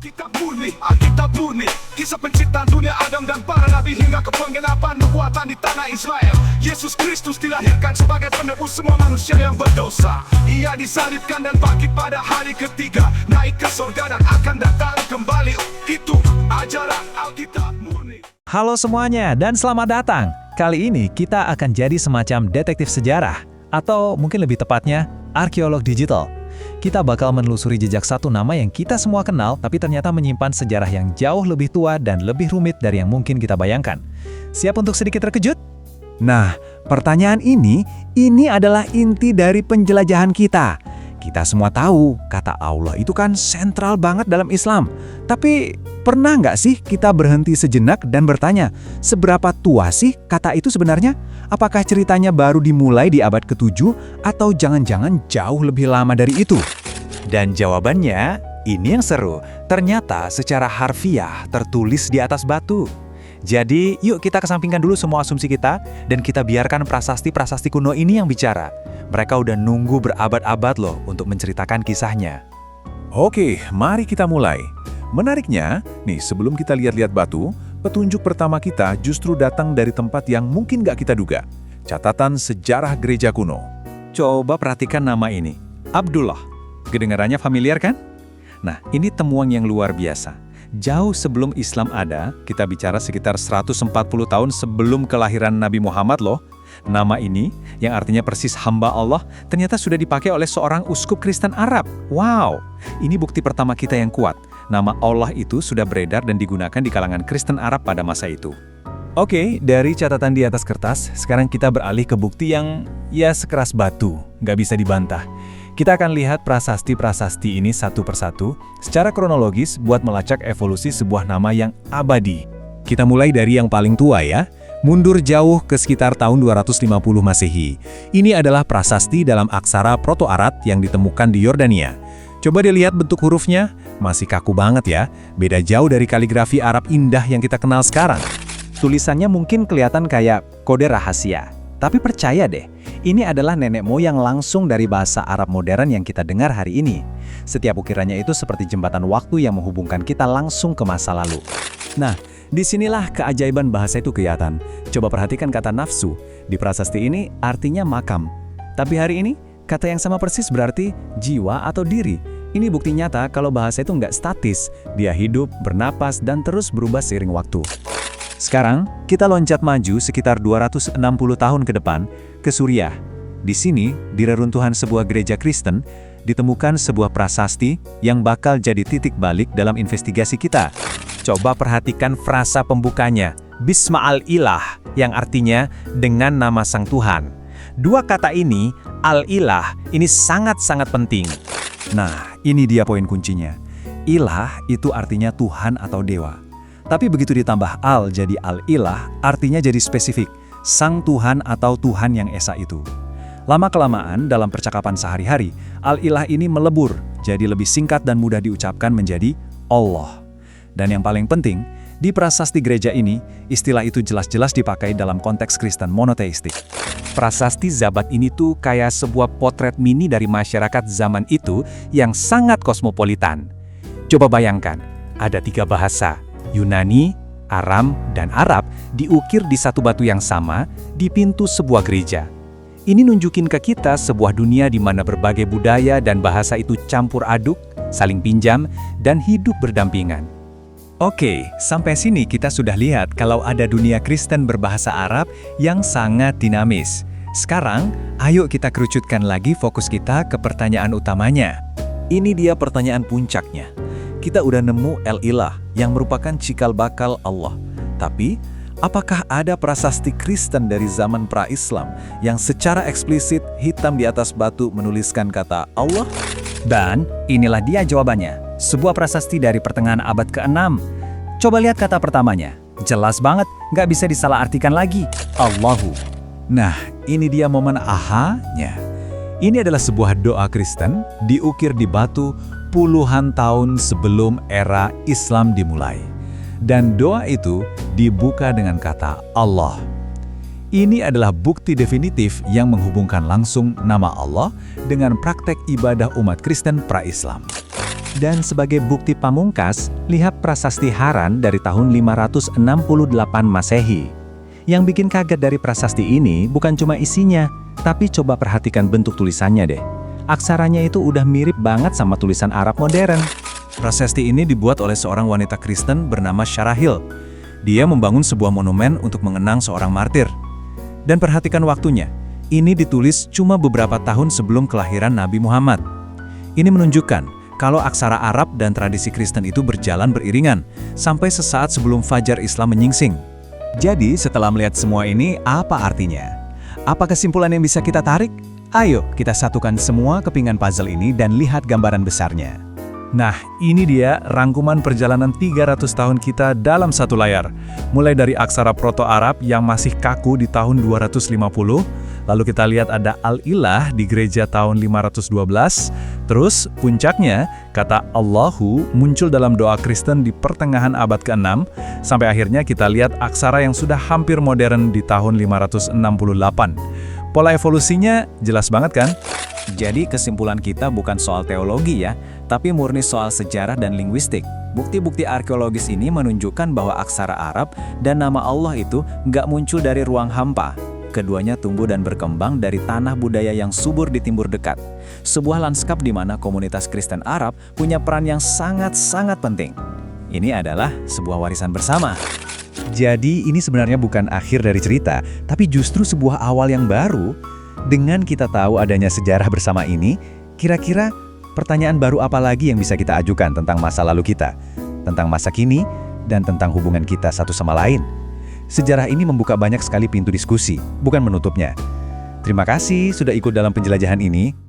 Alkitab murni, kisah penciptaan dunia Adam dan para nabi hingga ke penggenapan nubuatan di tanah Israel. Yesus Kristus dilahirkan sebagai penebus semua manusia yang berdosa. Ia disalibkan dan bangkit pada hari ketiga, naik ke surga dan akan datang kembali. Itu ajaran Alkitab murni. Halo semuanya dan selamat datang. Kali ini kita akan jadi semacam detektif sejarah, atau mungkin lebih tepatnya, arkeolog digital. Kita bakal menelusuri jejak satu nama yang kita semua kenal, tapi ternyata menyimpan sejarah yang jauh lebih tua dan lebih rumit dari yang mungkin kita bayangkan. Siap untuk sedikit terkejut? Nah, pertanyaan ini adalah inti dari penjelajahan kita. Kita semua tahu, kata Allah itu kan sentral banget dalam Islam. Tapi, pernah nggak sih kita berhenti sejenak dan bertanya, seberapa tua sih kata itu sebenarnya? Apakah ceritanya baru dimulai di abad ke-7 atau jangan-jangan jauh lebih lama dari itu? Dan jawabannya, ini yang seru. Ternyata secara harfiah tertulis di atas batu. Jadi, yuk kita kesampingkan dulu semua asumsi kita, dan kita biarkan prasasti-prasasti kuno ini yang bicara. Mereka udah nunggu berabad-abad loh untuk menceritakan kisahnya. Oke, mari kita mulai. Menariknya, nih sebelum kita lihat-lihat batu, petunjuk pertama kita justru datang dari tempat yang mungkin nggak kita duga. Catatan sejarah gereja kuno. Coba perhatikan nama ini, Abdullah. Kedengarannya familiar kan? Nah, ini temuan yang luar biasa. Jauh sebelum Islam ada, kita bicara sekitar 140 tahun sebelum kelahiran Nabi Muhammad loh. Nama ini, yang artinya persis hamba Allah, ternyata sudah dipakai oleh seorang uskup Kristen Arab. Wow, ini bukti pertama kita yang kuat. Nama Allah itu sudah beredar dan digunakan di kalangan Kristen Arab pada masa itu. Oke, dari catatan di atas kertas, sekarang kita beralih ke bukti yang, ya sekeras batu, nggak bisa dibantah. Kita akan lihat prasasti-prasasti ini satu persatu, secara kronologis buat melacak evolusi sebuah nama yang abadi. Kita mulai dari yang paling tua ya. Mundur jauh ke sekitar tahun 250 Masehi. Ini adalah prasasti dalam aksara Proto-Arab yang ditemukan di Yordania. Coba dilihat bentuk hurufnya, masih kaku banget ya. Beda jauh dari kaligrafi Arab indah yang kita kenal sekarang. Tulisannya mungkin kelihatan kayak kode rahasia. Tapi percaya deh, ini adalah nenek moyang langsung dari bahasa Arab modern yang kita dengar hari ini. Setiap ukirannya itu seperti jembatan waktu yang menghubungkan kita langsung ke masa lalu. Nah, disinilah keajaiban bahasa itu kelihatan. Coba perhatikan kata nafsu. Di prasasti ini artinya makam. Tapi hari ini, kata yang sama persis berarti jiwa atau diri. Ini bukti nyata kalau bahasa itu nggak statis. Dia hidup, bernapas, dan terus berubah seiring waktu. Sekarang, kita loncat maju sekitar 260 tahun ke depan, ke Suriah. Di sini, di reruntuhan sebuah gereja Kristen, ditemukan sebuah prasasti yang bakal jadi titik balik dalam investigasi kita. Coba perhatikan frasa pembukanya, Bisma al-Ilah, yang artinya dengan nama Sang Tuhan. Dua kata ini, al-Ilah, ini sangat-sangat penting. Nah, ini dia poin kuncinya. Ilah itu artinya Tuhan atau Dewa. Tapi begitu ditambah al jadi al-Ilah, artinya jadi spesifik, Sang Tuhan atau Tuhan yang Esa itu. Lama-kelamaan dalam percakapan sehari-hari, al-Ilah ini melebur, jadi lebih singkat dan mudah diucapkan menjadi Allah. Dan yang paling penting, di prasasti gereja ini, istilah itu jelas-jelas dipakai dalam konteks Kristen monoteistik. Prasasti Zabat ini tuh kayak sebuah potret mini dari masyarakat zaman itu yang sangat kosmopolitan. Coba bayangkan, ada 3 bahasa, Yunani, Aram, dan Arab diukir di satu batu yang sama di pintu sebuah gereja. Ini nunjukin ke kita sebuah dunia di mana berbagai budaya dan bahasa itu campur aduk, saling pinjam, dan hidup berdampingan. Oke, sampai sini kita sudah lihat kalau ada dunia Kristen berbahasa Arab yang sangat dinamis. Sekarang, ayo kita kerucutkan lagi fokus kita ke pertanyaan utamanya. Ini dia pertanyaan puncaknya. Kita udah nemu El-Ilah yang merupakan cikal bakal Allah. Tapi, apakah ada prasasti Kristen dari zaman pra-Islam yang secara eksplisit hitam di atas batu menuliskan kata Allah? Dan inilah dia jawabannya. Sebuah prasasti dari pertengahan abad ke-6. Coba lihat kata pertamanya. Jelas banget, nggak bisa disalahartikan lagi. Allahu. Nah, ini dia momen aha-nya. Ini adalah sebuah doa Kristen diukir di batu puluhan tahun sebelum era Islam dimulai. Dan doa itu dibuka dengan kata Allah. Ini adalah bukti definitif yang menghubungkan langsung nama Allah dengan praktek ibadah umat Kristen pra-Islam. Dan sebagai bukti pamungkas, lihat prasasti Haran dari tahun 568 Masehi. Yang bikin kaget dari prasasti ini bukan cuma isinya, tapi coba perhatikan bentuk tulisannya deh. Aksaranya itu udah mirip banget sama tulisan Arab modern. Prasasti ini dibuat oleh seorang wanita Kristen bernama Syarahil. Dia membangun sebuah monumen untuk mengenang seorang martir. Dan perhatikan waktunya, ini ditulis cuma beberapa tahun sebelum kelahiran Nabi Muhammad. Ini menunjukkan kalau aksara Arab dan tradisi Kristen itu berjalan beriringan, sampai sesaat sebelum fajar Islam menyingsing. Jadi setelah melihat semua ini, apa artinya? Apa kesimpulan yang bisa kita tarik? Ayo kita satukan semua kepingan puzzle ini dan lihat gambaran besarnya. Nah, ini dia rangkuman perjalanan 300 tahun kita dalam satu layar. Mulai dari aksara Proto-Arab yang masih kaku di tahun 250, lalu kita lihat ada Al-Ilah di gereja tahun 512, terus puncaknya kata Allahu muncul dalam doa Kristen di pertengahan abad ke-6, sampai akhirnya kita lihat aksara yang sudah hampir modern di tahun 568. Pola evolusinya jelas banget kan? Jadi kesimpulan kita bukan soal teologi ya, tapi murni soal sejarah dan linguistik. Bukti-bukti arkeologis ini menunjukkan bahwa aksara Arab dan nama Allah itu nggak muncul dari ruang hampa. Keduanya tumbuh dan berkembang dari tanah budaya yang subur di timur dekat. Sebuah lanskap di mana komunitas Kristen Arab punya peran yang sangat-sangat penting. Ini adalah sebuah warisan bersama. Jadi ini sebenarnya bukan akhir dari cerita, tapi justru sebuah awal yang baru. Dengan kita tahu adanya sejarah bersama ini, kira-kira pertanyaan baru apa lagi yang bisa kita ajukan tentang masa lalu kita, tentang masa kini, dan tentang hubungan kita satu sama lain? Sejarah ini membuka banyak sekali pintu diskusi, bukan menutupnya. Terima kasih sudah ikut dalam penjelajahan ini.